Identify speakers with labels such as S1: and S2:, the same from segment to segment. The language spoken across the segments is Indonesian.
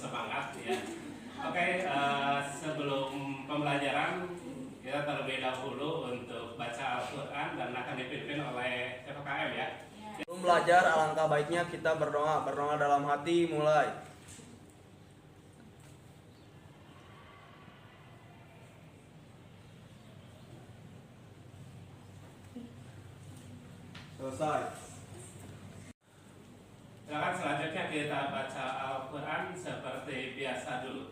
S1: semangat ya. Oke, sebelum pembelajaran kita terlebih dahulu untuk baca Al-Quran dan akan dipimpin oleh FKM ya.
S2: Sebelum belajar, alangkah baiknya kita berdoa. Berdoa dalam hati, mulai. Selesai.
S1: Silakan selanjutnya kita baca Al-Quran seperti biasa dulu.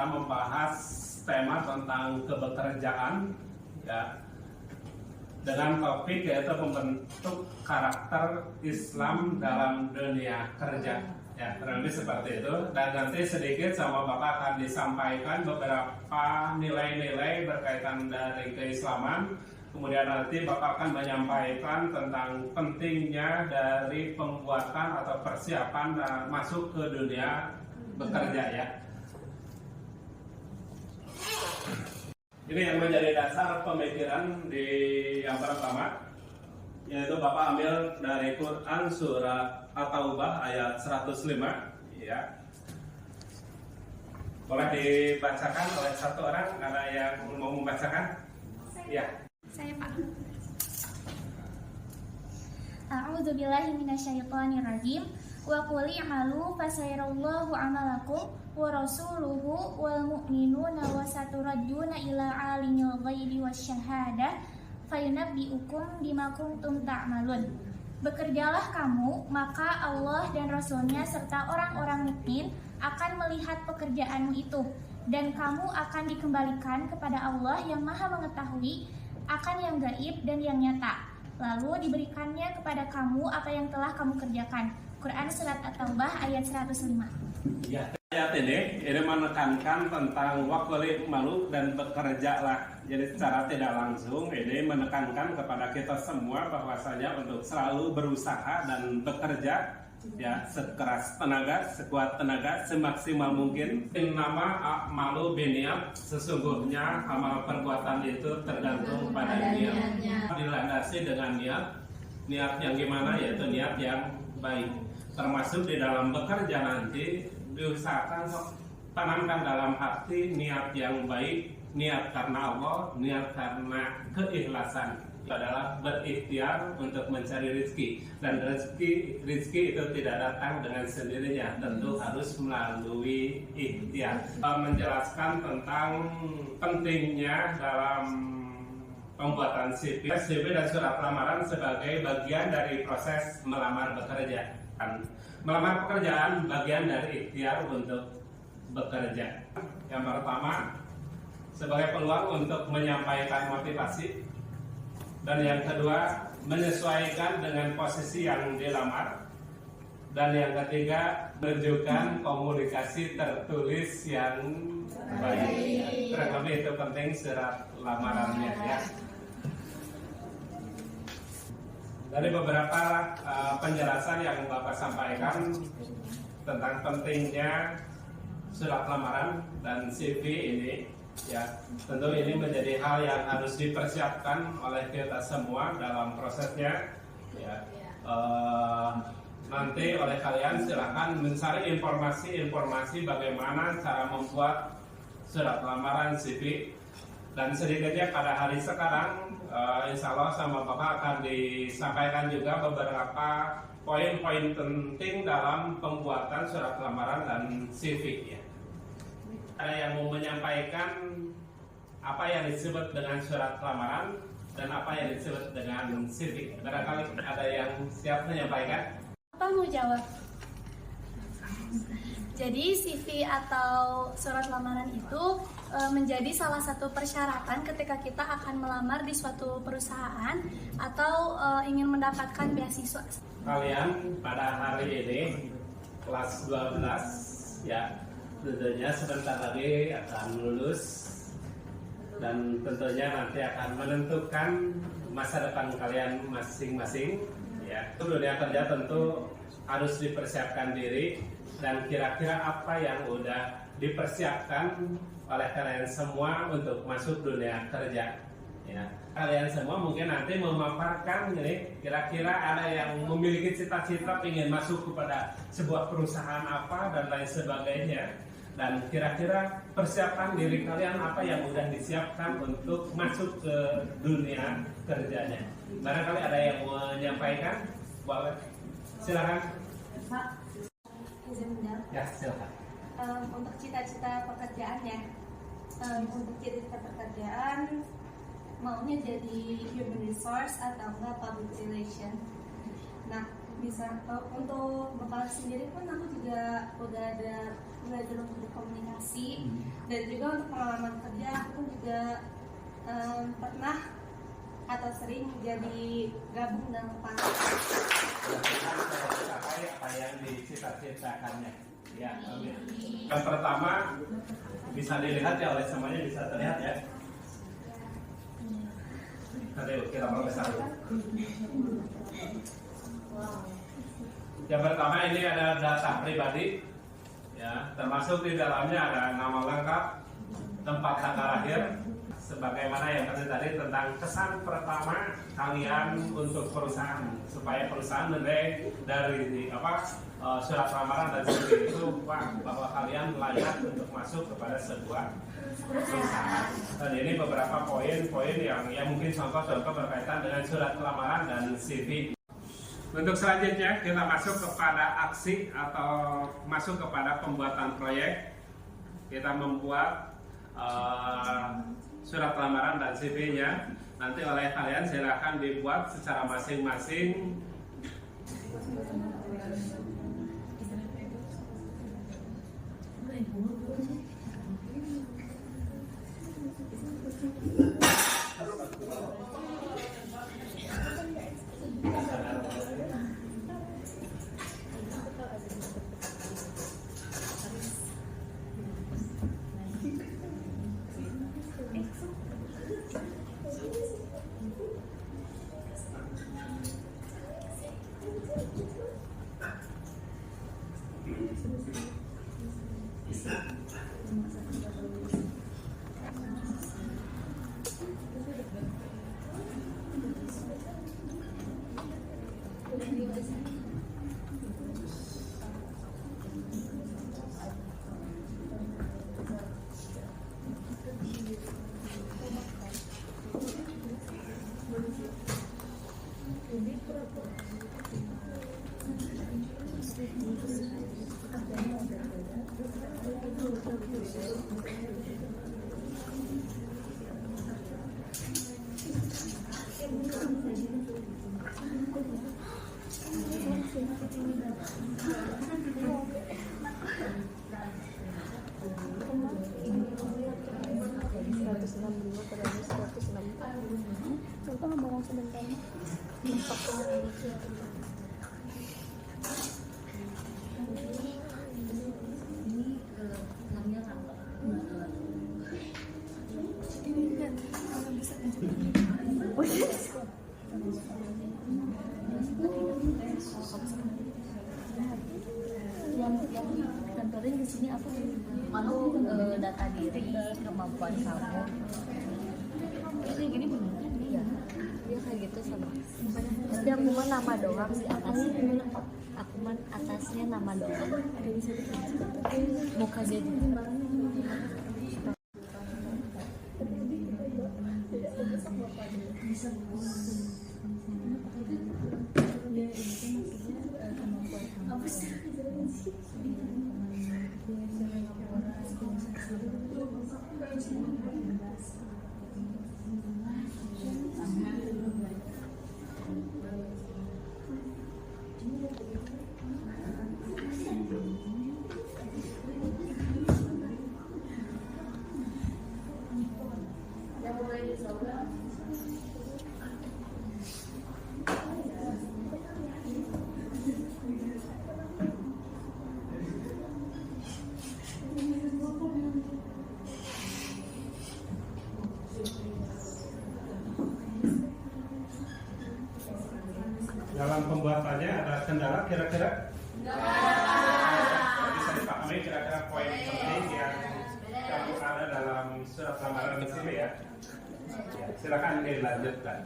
S1: Membahas tema tentang kebekerjaan ya, dengan topik yaitu membentuk karakter Islam dalam dunia kerja ya, kurang lebih seperti itu. Dan nanti sedikit sama Bapak akan disampaikan beberapa nilai-nilai berkaitan dari keislaman. Kemudian nanti Bapak akan menyampaikan tentang pentingnya dari pembuatan atau persiapan masuk ke dunia bekerja ya. Ini yang menjadi dasar pemikiran di yang pertama, yaitu Bapak ambil dari Quran surat At-Taubah ayat 105 ya. Boleh dibacakan oleh satu orang, ada yang mau membacakan? Ya.
S3: Saya Pak. A'udzubillahi minasyaitonirrajim. Wa qul i'malu fasayarallahu 'amalakum wa rasuluhu wal mu'minuna wa saturadduna ila 'alimil ghaibi wasyahadah fayunabbi'ukum bima kuntum ta'malun. Bekerjalah kamu, maka Allah dan Rasulnya serta orang-orang mukmin akan melihat pekerjaanmu itu, dan kamu akan dikembalikan kepada Allah yang Maha Mengetahui akan yang gaib dan yang nyata. Lalu diberikannya kepada kamu apa yang telah kamu kerjakan. Quran surat At-Taubah ayat 105.
S1: Ya, ayat ini menekankan tentang waktu malu dan bekerjalah. Jadi secara tidak langsung ini menekankan kepada kita semua bahwasanya untuk selalu berusaha dan bekerja ya, sekeras tenaga, sekuat tenaga, semaksimal mungkin. Nama malu biniat, sesungguhnya amal perbuatan itu tergantung pada niat. Dilandasi dengan niat yang gimana, yaitu niat yang baik. Termasuk di dalam bekerja nanti diusahakan tanamkan dalam hati niat yang baik, niat karena Allah, niat karena keikhlasan. Itu adalah berikhtiar untuk mencari rezeki, dan rezeki itu tidak datang dengan sendirinya, tentu harus melalui ikhtiar. Menjelaskan tentang pentingnya dalam pembuatan CV dan surat lamaran sebagai bagian dari proses melamar bekerja. Melamar pekerjaan bagian dari ikhtiar untuk bekerja. Yang pertama, sebagai peluang untuk menyampaikan motivasi, dan yang kedua, menyesuaikan dengan posisi yang dilamar, dan yang ketiga, menunjukkan komunikasi tertulis yang baik. Kurang lebih itu penting surat lamarannya ya. Dari beberapa penjelasan yang Bapak sampaikan tentang pentingnya surat lamaran dan CV ini ya, tentu ini menjadi hal yang harus dipersiapkan oleh kita semua dalam prosesnya ya. Nanti oleh kalian silahkan mencari informasi bagaimana cara membuat surat lamaran CV. Dan sedikitnya pada hari sekarang insya Allah sama Bapak akan disampaikan juga beberapa poin-poin penting dalam pembuatan surat lamaran dan CV ya. Ada yang mau menyampaikan apa yang disebut dengan surat lamaran dan apa yang disebut dengan CV. Barangkali ada yang siap menyampaikan.
S3: Apa mau jawab? Jadi CV atau surat lamaran itu menjadi salah satu persyaratan ketika kita akan melamar di suatu perusahaan atau ingin mendapatkan beasiswa.
S1: Kalian pada hari ini kelas 12 ya, tentunya sebentar lagi akan lulus dan tentunya nanti akan menentukan masa depan kalian masing-masing ya. Dunia kerja tentu harus dipersiapkan diri, dan kira-kira apa yang udah dipersiapkan oleh kalian semua untuk masuk dunia kerja ya. Kalian semua mungkin nanti memaparkan ini, kira-kira ada yang memiliki cita-cita ingin masuk kepada sebuah perusahaan apa dan lain sebagainya, dan kira-kira persiapan diri kalian apa yang udah disiapkan untuk masuk ke dunia kerjanya. Barangkali ada yang menyampaikan, boleh silakan.
S4: Pak, izin menjawab.
S1: Ya, silakan.
S4: Untuk cita-cita pekerjaannya, untuk cita-cita pekerjaan maunya jadi human resource atau enggak public relation. Nah, bisa untuk Bapak sendiri pun aku juga udah ada belajar untuk berkomunikasi, dan juga untuk pengalaman kerja aku pun juga pernah atau sering jadi gabung dalam kepala.
S1: Apa yang dicita-citakannya ya. Yang pertama bisa dilihat ya oleh semuanya, bisa terlihat ya. Tadi kita profesor. Yang pertama ini ada data pribadi ya, termasuk di dalamnya ada nama lengkap, tempat tanggal lahir, sebagaimana yang tadi tentang kesan pertama kalian untuk perusahaan, supaya perusahaan menilai dari surat lamaran dan CV itu bahwa kalian layak untuk masuk kepada sebuah perusahaan. Dan ini beberapa poin-poin yang mungkin contoh-contoh berkaitan dengan surat lamaran dan CV. Untuk selanjutnya kita masuk kepada aksi atau masuk kepada pembuatan proyek. Kita membuat surat lamaran dan CV-nya nanti oleh kalian silakan dibuat secara masing-masing.
S5: Kantorin di sini apa? Data diri, kemampuan kamu. Kayak gini bener kan? Iya. Dia kayak gitu sama. Tapi aku mah nama doang di atasnya. Aku mah atasnya nama doang. Muka jadi. Apa sih?
S1: Dalam pembuatannya ada kendala kira-kira? Bisa dipahami kira-kira poin penting yang kamu ada dalam surat lamaran di sini ya? Silakan dilanjutkan.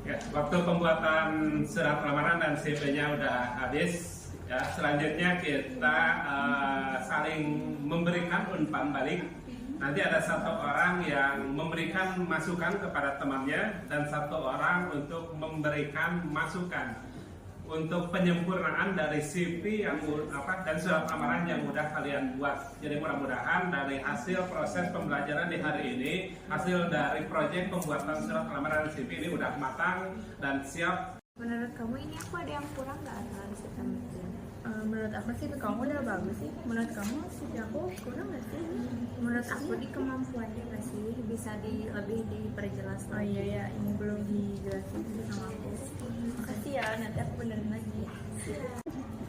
S1: Ya, waktu pembuatan surat lamaran dan CV-nya udah habis. Ya, selanjutnya kita saling memberikan umpan balik. Nanti ada satu orang yang memberikan masukan kepada temannya dan satu orang untuk memberikan masukan untuk penyempurnaan dari CV yang dan surat lamaran yang udah kalian buat. Jadi mudah-mudahan dari hasil proses pembelajaran di hari ini, hasil dari proyek pembuatan surat lamaran CV ini udah matang dan siap.
S6: Menurut kamu ini aku ada yang kurang nggak antara kita? Menurut aku sih kamu udah bagus sih. Menurut kamu sih aku kurang nggak sih? Menurut aku di kemampuannya nggak sih bisa lebih diperjelas. Oh iya ya, ini belum dijelasin sama aku. Makasih ya, nanti aku benerin lagi.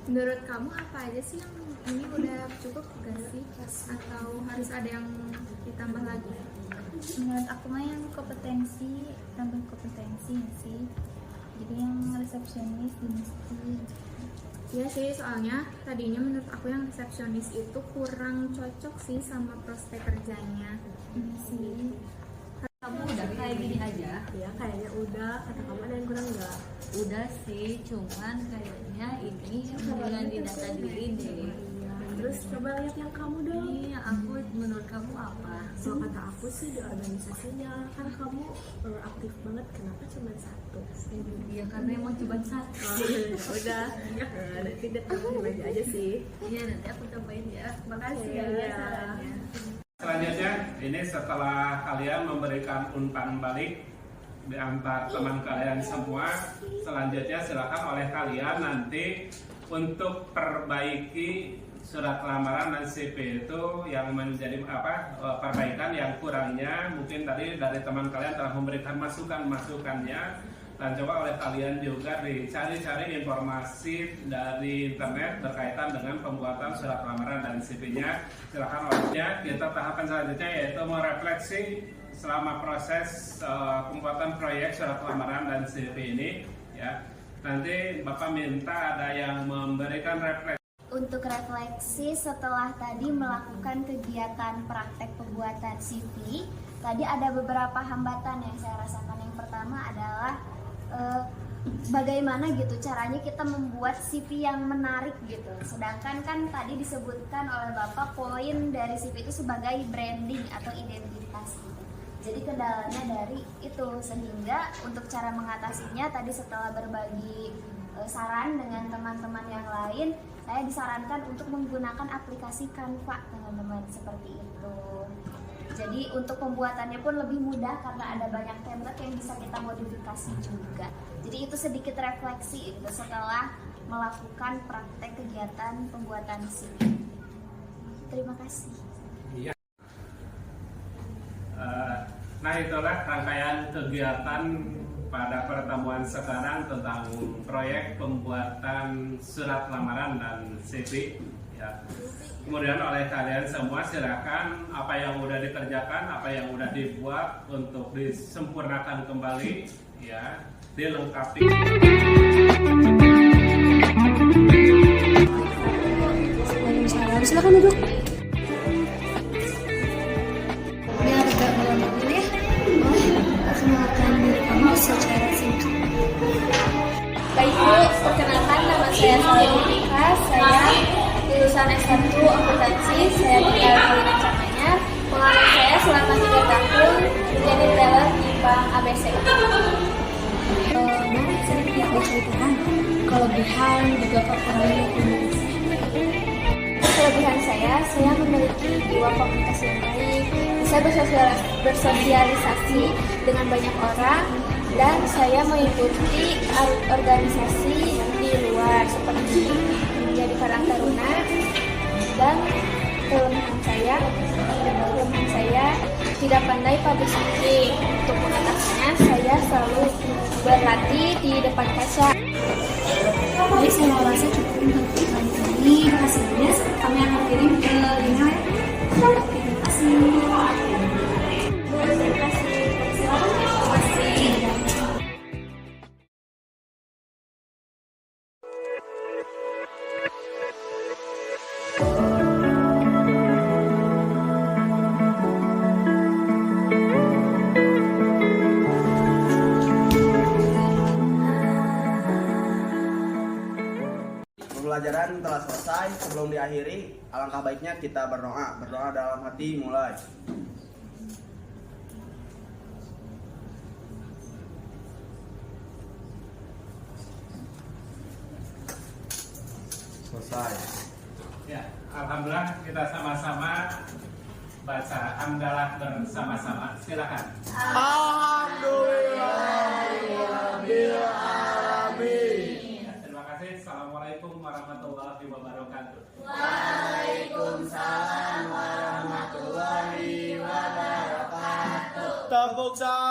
S6: Menurut kamu apa aja sih yang ini udah cukup gak sih? Atau harus ada yang ditambah lagi?
S3: Menurut aku mah yang kompetensi, tambah kompetensi sih. Jadi yang resepsionis di masjid.
S6: Iya sih, soalnya tadinya menurut aku yang resepsionis itu kurang cocok sih sama prospek kerjanya.
S3: Iya sih.
S5: Kamu udah kayak gini aja?
S6: Ya kayaknya udah, kata kamu ada yang kurang nggak?
S5: Udah sih, cuman kayaknya ini hubungan di data diri deh.
S6: Terus coba lihat yang kamu dong.
S5: Iya, aku menurut kamu apa?
S6: Kalau kata aku sih di organisasinya, kan kamu aktif banget, kenapa cuma satu?
S5: Iya, karena emang cuma satu.
S6: Oh, udah, nanti datang aja aja sih.
S5: Iya, nanti aku cobain ya. Makasih
S6: Iya.
S5: ya sarannya.
S1: Selanjutnya, ini setelah kalian memberikan umpan balik di antar teman kalian semua, selanjutnya silakan oleh kalian nanti untuk perbaiki surat lamaran dan CV itu yang menjadi perbaikan yang kurangnya. Mungkin tadi dari teman kalian telah memberikan masukannya, dan coba oleh kalian juga dicari-cari informasi dari internet berkaitan dengan pembuatan surat lamaran dan CV-nya. Silakan olehnya. Kita tahapan selanjutnya yaitu merefleksi selama proses pembuatan proyek surat lamaran dan CV ini ya. Nanti Bapak minta ada yang memberikan refleksi.
S3: Untuk refleksi setelah tadi melakukan kegiatan praktek pembuatan CV, tadi ada beberapa hambatan yang saya rasakan. Yang pertama adalah bagaimana gitu caranya kita membuat CV yang menarik gitu. Sedangkan kan tadi disebutkan oleh Bapak poin dari CV itu sebagai branding atau identitas gitu. Jadi kendalanya dari itu, sehingga untuk cara mengatasinya tadi setelah berbagi saran dengan teman-teman yang lain, saya disarankan untuk menggunakan aplikasi Canva, teman-teman, seperti itu. Jadi untuk pembuatannya pun lebih mudah karena ada banyak template yang bisa kita modifikasi juga. Jadi itu sedikit refleksi itu setelah melakukan praktek kegiatan pembuatan CV. Terima kasih.
S1: Iya. Nah, itulah rangkaian kegiatan pada pertemuan sekarang tentang proyek pembuatan surat lamaran dan CV ya. Kemudian oleh kalian semua silakan apa yang udah dikerjakan, apa yang udah dibuat untuk disempurnakan kembali ya, dilengkapi.
S6: Silakan duduk.
S3: Biar gak melompat dulu ya. Perkenalkan diri kamu secara singkat.
S6: Baik Bu, perkenalkan nama saya Salika. Saya lulusan S1 akuntansi. Saya tinggal di Kencamanya. Pengalaman saya selama 3 tahun menjadi teller di Bank ABC.
S3: Boleh sedikit diceritakan kelebihan juga kekurangan Indonesia.
S6: kelebihan saya memiliki jiwa komunikasi yang baik, bisa bersosialisasi dengan banyak orang, dan saya mengikuti organisasi di luar seperti menjadi Karang Taruna. Dan kelemahan saya tidak pandai public speaking. Untuk mengatasinya, saya selalu berlatih di depan kaca.
S3: Baik, saya merasa cukup untuk kali ini. Hasilnya kami akan kirim ke email ya. Terima kasih.
S6: Terima kasih.
S2: Pembelajaran telah selesai. Sebelum diakhiri, alangkah baiknya kita berdoa. Berdoa dalam hati mulai. Selesai.
S1: Ya, alhamdulillah kita sama-sama baca hamdalah bersama-sama. Silakan. Terima kasih. Assalamualaikum warahmatullahi wabarakatuh.
S2: Waalaikumsalam warahmatullahi wabarakatuh. Tepuk tangan.